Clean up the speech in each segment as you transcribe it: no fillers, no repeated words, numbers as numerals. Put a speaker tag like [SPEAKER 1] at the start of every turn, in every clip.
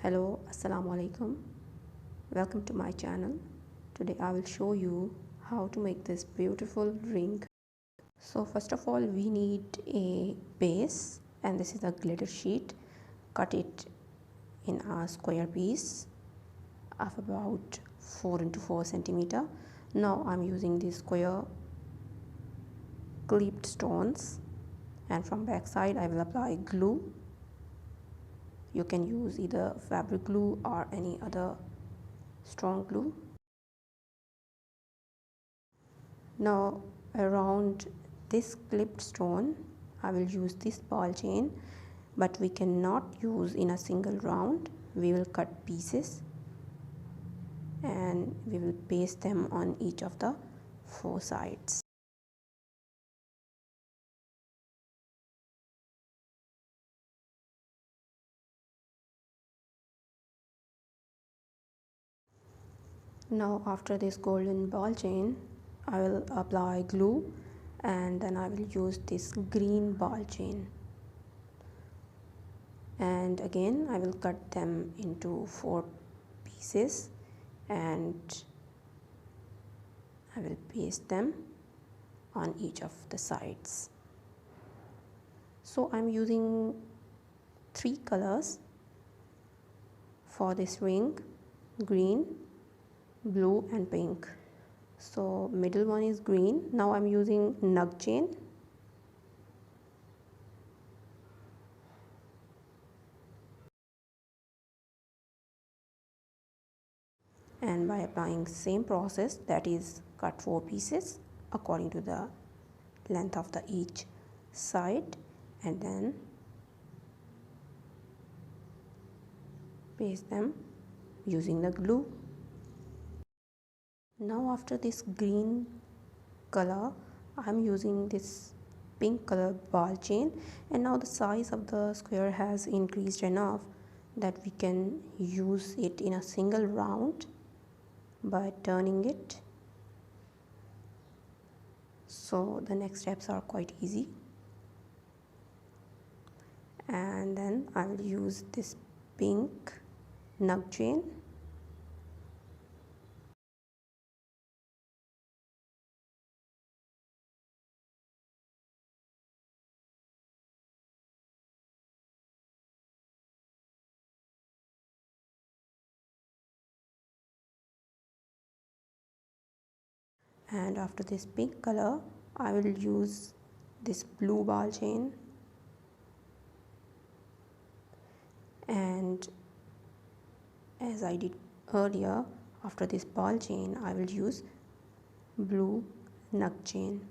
[SPEAKER 1] Hello, Assalamu alaikum. Welcome to my channel. Today I will show you how to make this beautiful ring. So first of all we need a base, and this is a glitter sheet. Cut it in a square piece of about 4 into 4 centimeter. Now I'm using these square clipped stones, and from back side I will apply glue. You can use either fabric glue or any other strong glue. Now around this clipped stone I will use this ball chain, but we cannot use in a single round. We will cut pieces and we will paste them on each of the 4 sides. Now after this golden ball chain I will apply glue, and then I will use this green ball chain, and again I will cut them into 4 pieces and I will paste them on each of the sides. So I'm using 3 colors for this ring: green, blue and pink. So middle one is green. Now I'm using nug chain, and by applying same process, that is cut 4 pieces according to the length of the each side, and then paste them using the glue. Now after this green color I'm using this pink color ball chain, and now the size of the square has increased enough that we can use it in a single round by turning it. So the next steps are quite easy, and then I will use this pink nug chain, and after this pink color I will use this blue ball chain, and as I did earlier, after this ball chain I will use blue nug chain.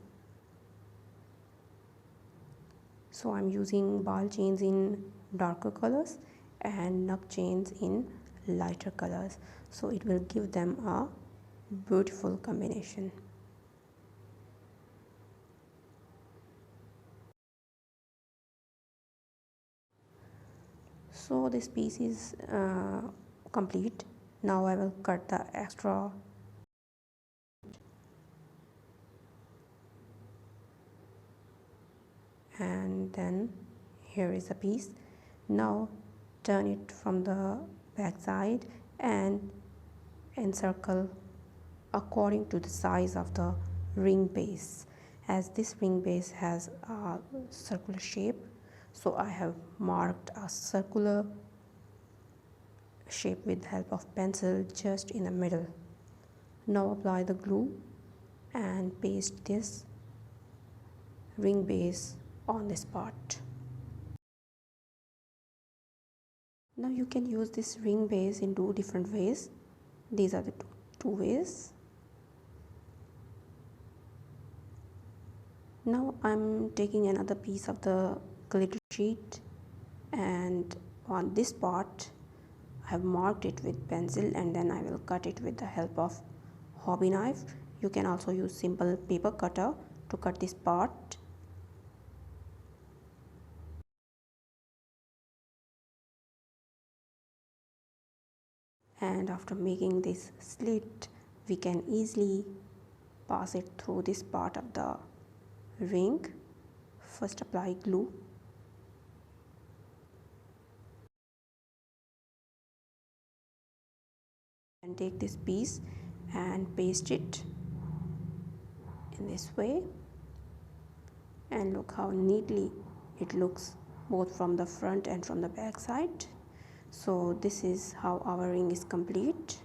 [SPEAKER 1] So I'm using ball chains in darker colors and nug chains in lighter colors, so it will give them a beautiful combination. So this piece is complete. Now I will cut the extra and then here is a piece. Now turn it from the back side and encircle according to the size of the ring base. As this ring base has a circular shape, so I have marked a circular shape with the help of pencil just in the middle. Now apply the glue and paste this ring base on this part. Now you can use this ring base in 2 different ways. These are the two ways. Now I'm taking another piece of the glitter sheet, and on this part I have marked it with pencil, and then I will cut it with the help of hobby knife. You can also use simple paper cutter to cut this part. And after making this slit, we can easily pass it through this part of the ring. First apply glue, And take this piece and paste it in this way, and look how neatly it looks both from the front and from the back side. So this is how our ring is complete.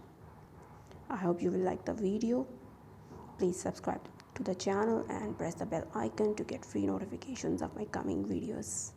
[SPEAKER 1] I hope you will like the video. Please subscribe to the channel and press the bell icon to get free notifications of my coming videos.